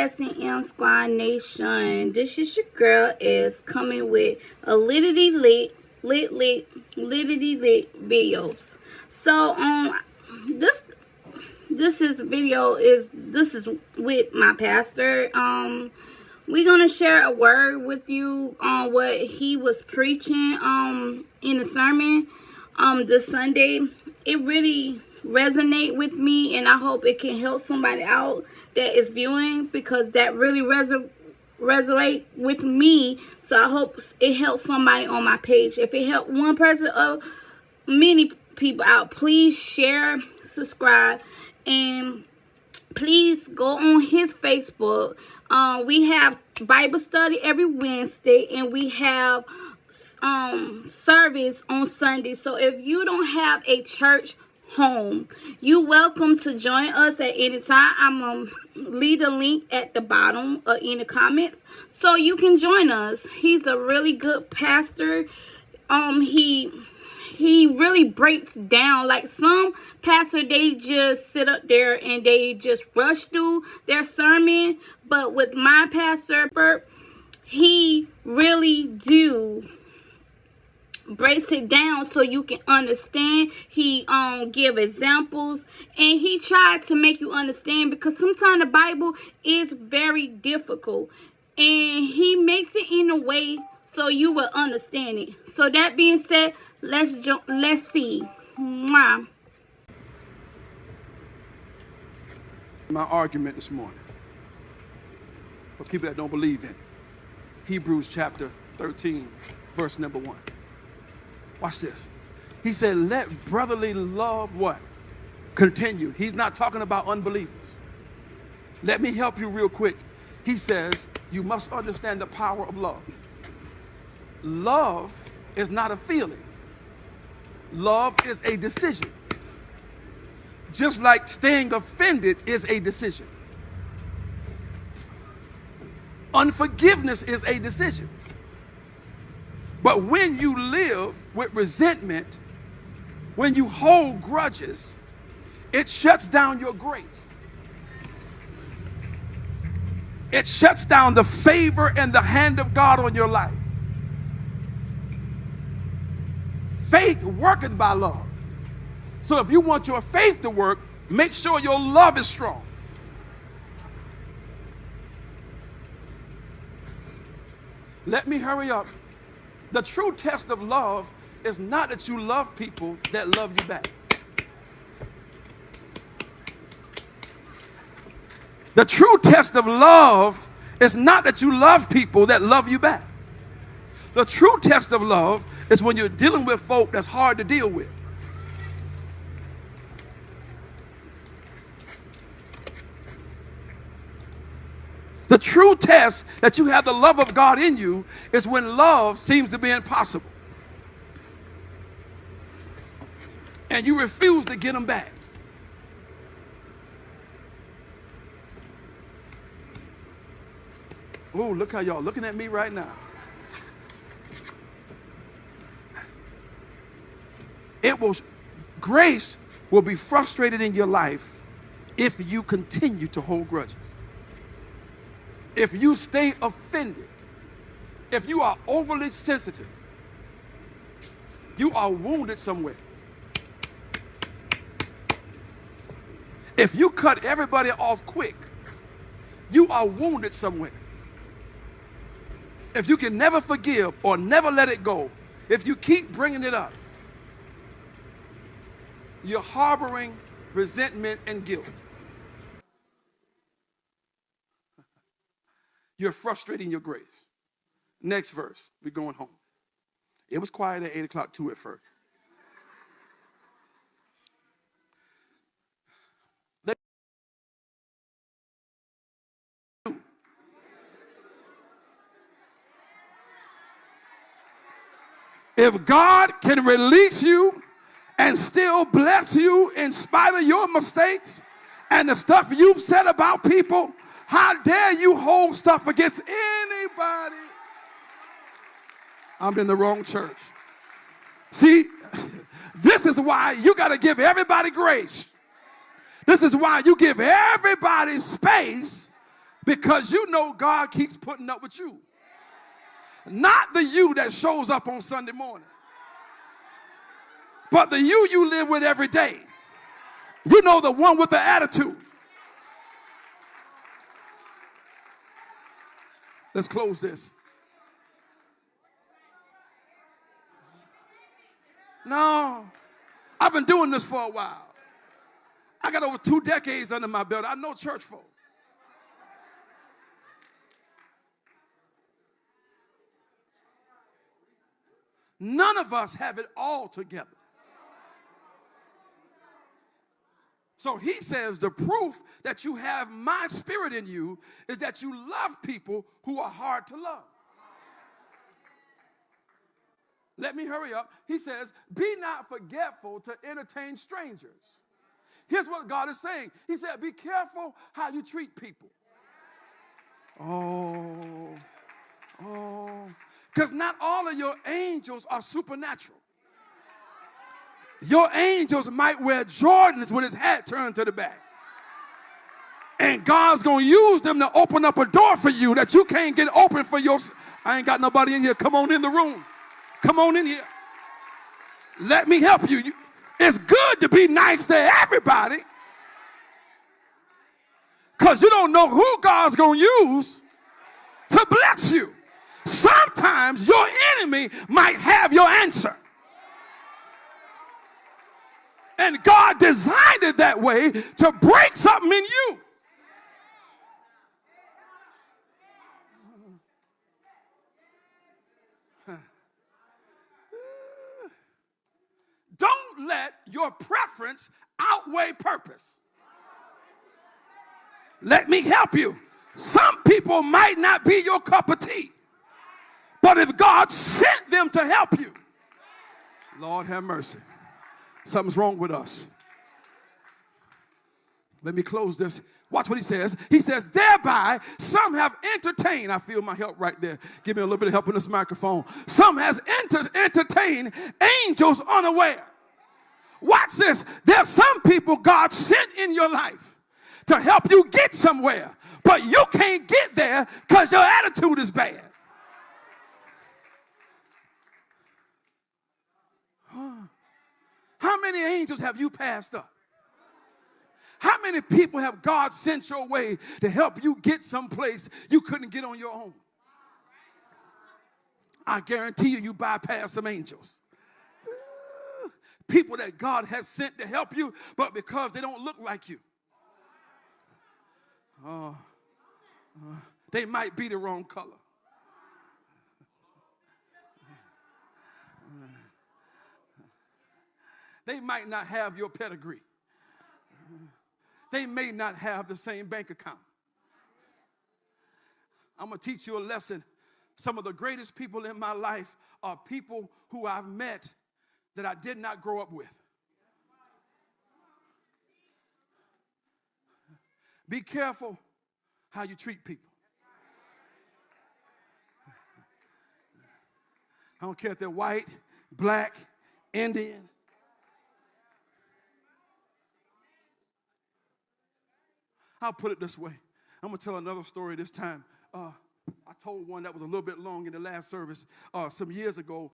SNM Squad Nation. This is your girl is coming with a litty lit videos. So this is with my pastor. We're gonna share a word with you on what he was preaching in the sermon this Sunday. It really resonate with me, and I hope it can help somebody out that is viewing, because that really resonate with me. So I hope it helps somebody on my page. If it helped one person or many people out, please share, subscribe, and please go on his Facebook. We have Bible study every Wednesday, and we have service on Sunday. So if you don't have a church home, you're welcome to join us at any time. I'm gonna leave the link at the bottom in the comments so you can join us. He's a really good pastor. He really breaks down. Like some pastor, they just sit up there and they just rush through their sermon, but with my pastor, he really do breaks it down so you can understand. He give examples, and he tried to make you understand, because sometimes the Bible is very difficult, and he makes it in a way so you will understand it. So that being said, let's see. Mwah. My argument this morning for people that don't believe in it. Hebrews chapter 13, verse number 1. Watch this. He said, let brotherly love what? Continue. He's not talking about unbelievers. Let me help you real quick. He says, you must understand the power of love. Love is not a feeling. Love is a decision. Just like staying offended is a decision. Unforgiveness is a decision. But when you live with resentment, when you hold grudges, it shuts down your grace. It shuts down the favor and the hand of God on your life. Faith worketh by love. So if you want your faith to work, make sure your love is strong. Let me hurry up. The true test of love is not that you love people that love you back. The true test of love is not that you love people that love you back. The true test of love is when you're dealing with folk that's hard to deal with. The true test that you have the love of God in you is when love seems to be impossible. And you refuse to get them back. Oh, look how y'all looking at me right now. Grace will be frustrated in your life if you continue to hold grudges. If you stay offended, if you are overly sensitive, you are wounded somewhere. If you cut everybody off quick, you are wounded somewhere. If you can never forgive or never let it go, if you keep bringing it up, you're harboring resentment and guilt. You're frustrating your grace. Next verse. We're going home. It was quiet at 8 o'clock too at first. If God can release you and still bless you in spite of your mistakes and the stuff you've said about people, how dare you hold stuff against anybody? I'm in the wrong church. See, this is why you got to give everybody grace. This is why you give everybody space Because you know God keeps putting up with you. Not the you that shows up on Sunday morning, but the you live with every day. You know, the one with the attitude. Let's close this. No, I've been doing this for a while. I got over 2 decades under my belt. I know church folk. None of us have it all together. So he says the proof that you have my spirit in you is that you love people who are hard to love. Let me hurry up. He says, be not forgetful to entertain strangers. Here's what God is saying. He said, be careful how you treat people. Because not all of your angels are supernatural. Your angels might wear Jordans with his hat turned to the back. And God's going to use them to open up a door for you that you can't get open for yourself. I ain't got nobody in here. Come on in the room. Come on in here. Let me help you. It's good to be nice to everybody, because you don't know who God's going to use to bless you. Sometimes your enemy might have your answer. And God designed it that way to break something in you. Don't let your preference outweigh purpose. Let me help you. Some people might not be your cup of tea, but if God sent them to help you, Lord have mercy. Something's wrong with us. Let me close this. Watch what he says. He says, thereby some have entertained. I feel my help right there. Give me a little bit of help in this microphone. Some has entertained angels unaware. Watch this. There are some people God sent in your life to help you get somewhere, but you can't get there because your attitude is bad. How many angels have you passed up? How many people have God sent your way to help you get someplace you couldn't get on your own? I guarantee you bypass some angels. People that God has sent to help you, but because they don't look like you, they might be the wrong color. They might not have your pedigree. They may not have the same bank account. I'm going to teach you a lesson. Some of the greatest people in my life are people who I've met that I did not grow up with. Be careful how you treat people. I don't care if they're white, black, Indian. I'll put it this way. I'm going to tell another story this time. I told one that was a little bit long in the last service. Some years ago,